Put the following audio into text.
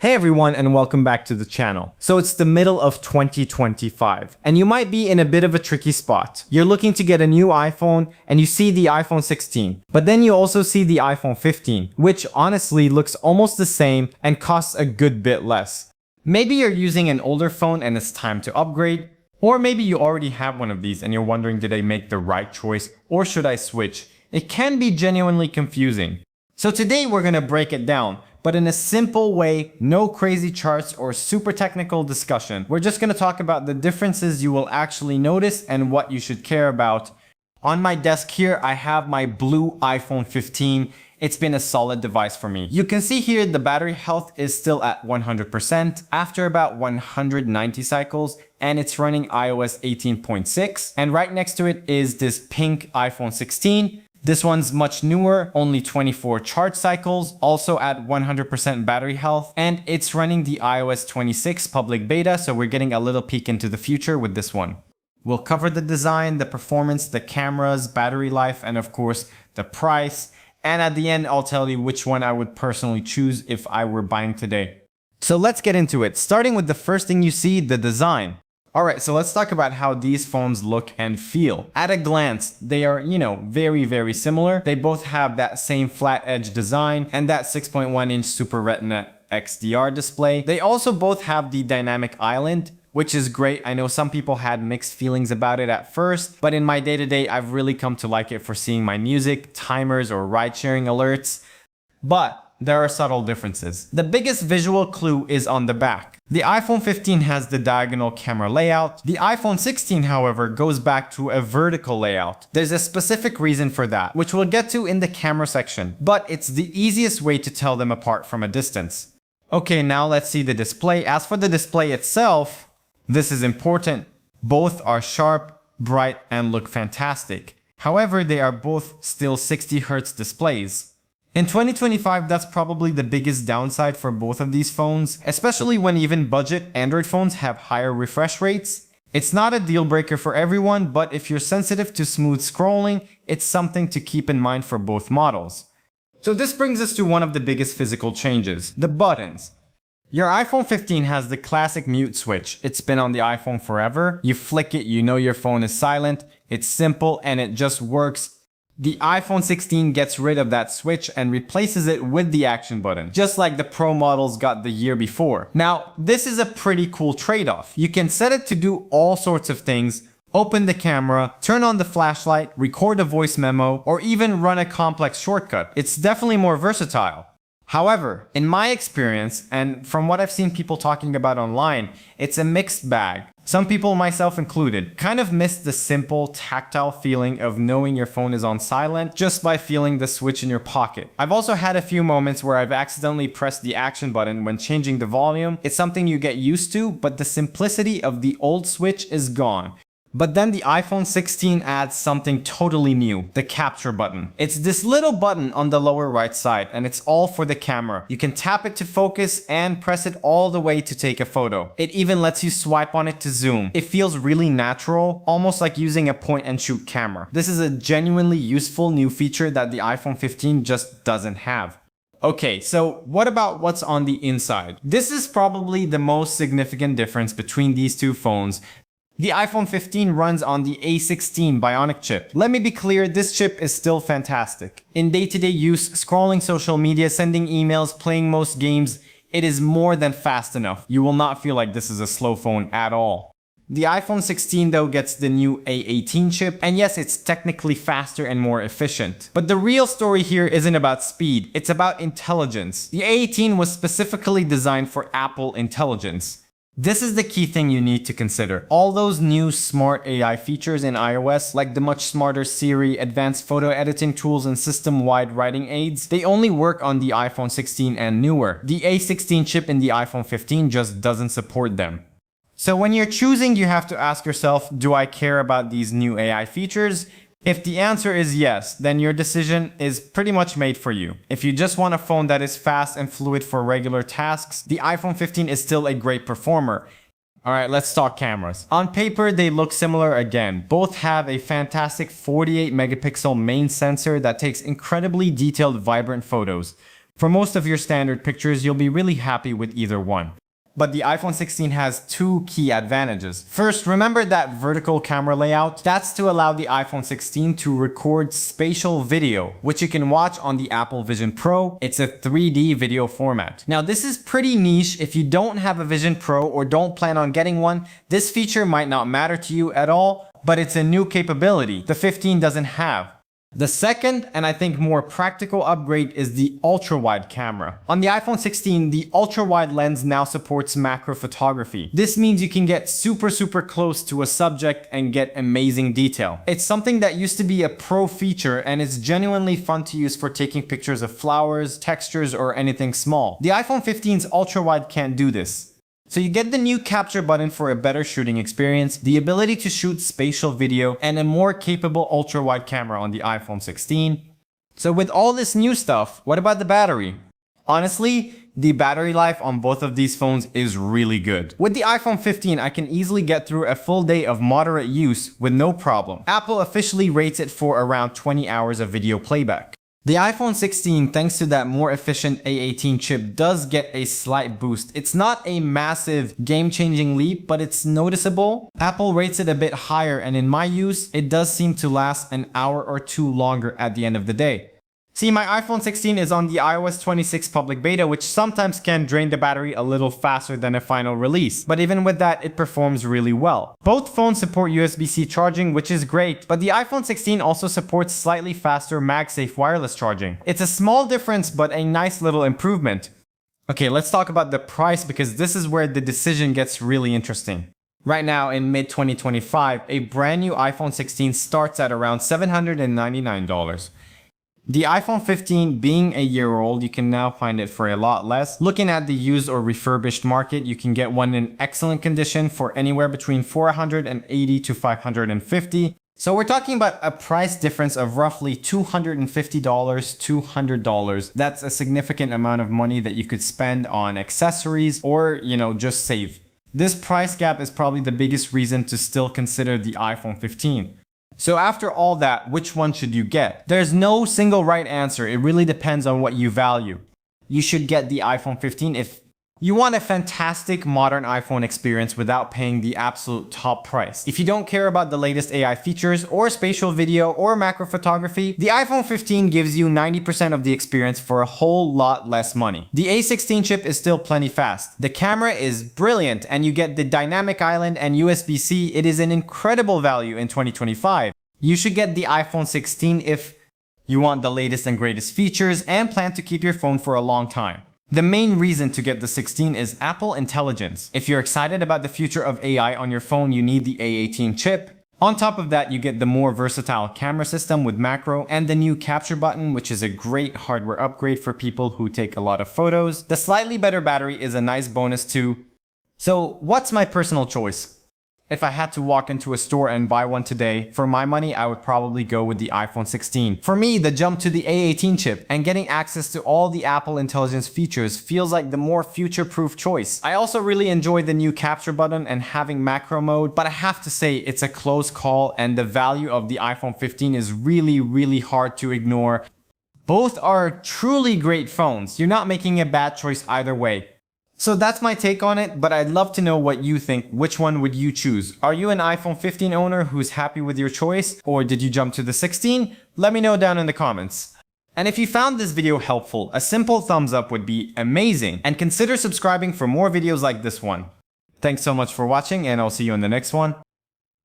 Hey everyone, and welcome back to the channel. So it's the middle of 2025 and you might be in a bit of a tricky spot. You're looking to get a new iPhone and you see the iPhone 16, but then you also see the iPhone 15, which honestly looks almost the same and costs a good bit less. Maybe you're using an older phone and it's time to upgrade, or maybe you already have one of these and you're wondering, did I make the right choice or should I switch? It can be genuinely confusing. So today we're gonna break it down, but in a simple way, no crazy charts or super technical discussion. We're just gonna talk about the differences you will actually notice and what you should care about. On my desk here, I have my blue iPhone 15. It's been a solid device for me. You can see here the battery health is still at 100% after about 190 cycles, and it's running iOS 18.6. And right next to it is this pink iPhone 16. This one's much newer, only 24 charge cycles, also at 100% battery health, and it's running the iOS 26 public beta, so we're getting a little peek into the future with this one. We'll cover the design, the performance, the cameras, battery life, and of course, the price. And at the end, I'll tell you which one I would personally choose if I were buying today. So let's get into it, starting with the first thing you see, the design. Alright, so let's talk about how these phones look and feel. At a glance, they are, very similar. They both have that same flat edge design and that 6.1-inch Super Retina XDR display. They also both have the dynamic island, which is great. I know some people had mixed feelings about it at first, but in my day-to-day, I've really come to like it for seeing my music, timers, or ride-sharing alerts. But there are subtle differences. The biggest visual clue is on the back. The iPhone 15 has the diagonal camera layout. The iPhone 16, however, goes back to a vertical layout. There's a specific reason for that, which we'll get to in the camera section, but it's the easiest way to tell them apart from a distance. Okay, now let's see the display. As for the display itself, this is important. Both are sharp, bright, and look fantastic. However, they are both still 60 Hz displays. In 2025, that's probably the biggest downside for both of these phones, especially when even budget Android phones have higher refresh rates. It's not a deal breaker for everyone, but if you're sensitive to smooth scrolling, it's something to keep in mind for both models. So this brings us to one of the biggest physical changes, the buttons. Your iPhone 15 has the classic mute switch. It's been on the iPhone forever. You flick it, you know your phone is silent. It's simple and it just works. The iPhone 16 gets rid of that switch and replaces it with the action button, just like the Pro models got the year before. Now, this is a pretty cool trade-off. You can set it to do all sorts of things, open the camera, turn on the flashlight, record a voice memo, or even run a complex shortcut. It's definitely more versatile. However, in my experience, and from what I've seen people talking about online, it's a mixed bag. Some people, myself included, kind of miss the simple, tactile feeling of knowing your phone is on silent just by feeling the switch in your pocket. I've also had a few moments where I've accidentally pressed the action button when changing the volume. It's something you get used to, but the simplicity of the old switch is gone. But then the iPhone 16 adds something totally new, the capture button. It's this little button on the lower right side, and it's all for the camera. You can tap it to focus and press it all the way to take a photo. It even lets you swipe on it to zoom. It feels really natural, almost like using a point and shoot camera. This is a genuinely useful new feature that the iPhone 15 just doesn't have. Okay, so what about what's on the inside? This is probably the most significant difference between these two phones. The iPhone 15 runs on the A16 Bionic chip. Let me be clear, this chip is still fantastic. In day-to-day use, scrolling social media, sending emails, playing most games, it is more than fast enough. You will not feel like this is a slow phone at all. The iPhone 16 though gets the new A18 chip, and yes, it's technically faster and more efficient. But the real story here isn't about speed, it's about intelligence. The A18 was specifically designed for Apple Intelligence. This is the key thing you need to consider. All those new smart AI features in iOS, like the much smarter Siri, advanced photo editing tools, and system-wide writing aids, they only work on the iPhone 16 and newer. The A16 chip in the iPhone 15 just doesn't support them. So when you're choosing, you have to ask yourself, do I care about these new AI features? If the answer is yes, then your decision is pretty much made for you. If you just want a phone that is fast and fluid for regular tasks, the iPhone 15 is still a great performer. Alright, let's talk cameras. On paper, they look similar again. Both have a fantastic 48 megapixel main sensor that takes incredibly detailed, vibrant photos. For most of your standard pictures, you'll be really happy with either one. But the iPhone 16 has two key advantages. First, remember that vertical camera layout? That's to allow the iPhone 16 to record spatial video, which you can watch on the Apple Vision Pro. It's a 3D video format. Now, this is pretty niche. If you don't have a Vision Pro or don't plan on getting one, this feature might not matter to you at all, but it's a new capability the 15 doesn't have. The second, and I think more practical upgrade, is the ultra-wide camera. On the iPhone 16, the ultra-wide lens now supports macro photography. This means you can get super close to a subject and get amazing detail. It's something that used to be a pro feature, and it's genuinely fun to use for taking pictures of flowers, textures, or anything small. The iPhone 15's ultra-wide can't do this. So you get the new capture button for a better shooting experience, the ability to shoot spatial video, and a more capable ultra-wide camera on the iPhone 16. So with all this new stuff, what about the battery? Honestly, the battery life on both of these phones is really good. With the iPhone 15, I can easily get through a full day of moderate use with no problem. Apple officially rates it for around 20 hours of video playback. The iPhone 16, thanks to that more efficient A18 chip, does get a slight boost. It's not a massive game-changing leap, but it's noticeable. Apple rates it a bit higher, and in my use, it does seem to last an hour or two longer at the end of the day. See, my iPhone 16 is on the iOS 26 public beta, which sometimes can drain the battery a little faster than a final release. But even with that, it performs really well. Both phones support USB-C charging, which is great, but the iPhone 16 also supports slightly faster MagSafe wireless charging. It's a small difference, but a nice little improvement. Okay, let's talk about the price, because this is where the decision gets really interesting. Right now, in mid-2025, a brand new iPhone 16 starts at around $799. The iPhone 15 being a year old, you can now find it for a lot less. Looking at the used or refurbished market, you can get one in excellent condition for anywhere between $480 to $550. So we're talking about a price difference of roughly $250 to $100. That's a significant amount of money that you could spend on accessories or, just save. This price gap is probably the biggest reason to still consider the iPhone 15. So after all that, which one should you get? There's no single right answer. It really depends on what you value. You should get the iPhone 15 if you want a fantastic modern iPhone experience without paying the absolute top price. If you don't care about the latest AI features or spatial video or macro photography, the iPhone 15 gives you 90% of the experience for a whole lot less money. The A16 chip is still plenty fast. The camera is brilliant, and you get the dynamic island and USB-C. It is an incredible value in 2025. You should get the iPhone 16 if you want the latest and greatest features and plan to keep your phone for a long time. The main reason to get the 16 is Apple Intelligence. If you're excited about the future of AI on your phone, you need the A18 chip. On top of that, you get the more versatile camera system with macro and the new capture button, which is a great hardware upgrade for people who take a lot of photos. The slightly better battery is a nice bonus too. So what's my personal choice? If I had to walk into a store and buy one today, for my money, I would probably go with the iPhone 16. For me, the jump to the A18 chip and getting access to all the Apple Intelligence features feels like the more future-proof choice. I also really enjoy the new capture button and having macro mode, but I have to say it's a close call, and the value of the iPhone 15 is really hard to ignore. Both are truly great phones. You're not making a bad choice either way. So that's my take on it, but I'd love to know what you think. Which one would you choose? Are you an iPhone 15 owner who's happy with your choice, or did you jump to the 16? Let me know down in the comments. And if you found this video helpful, a simple thumbs up would be amazing, and consider subscribing for more videos like this one. Thanks so much for watching, and I'll see you in the next one.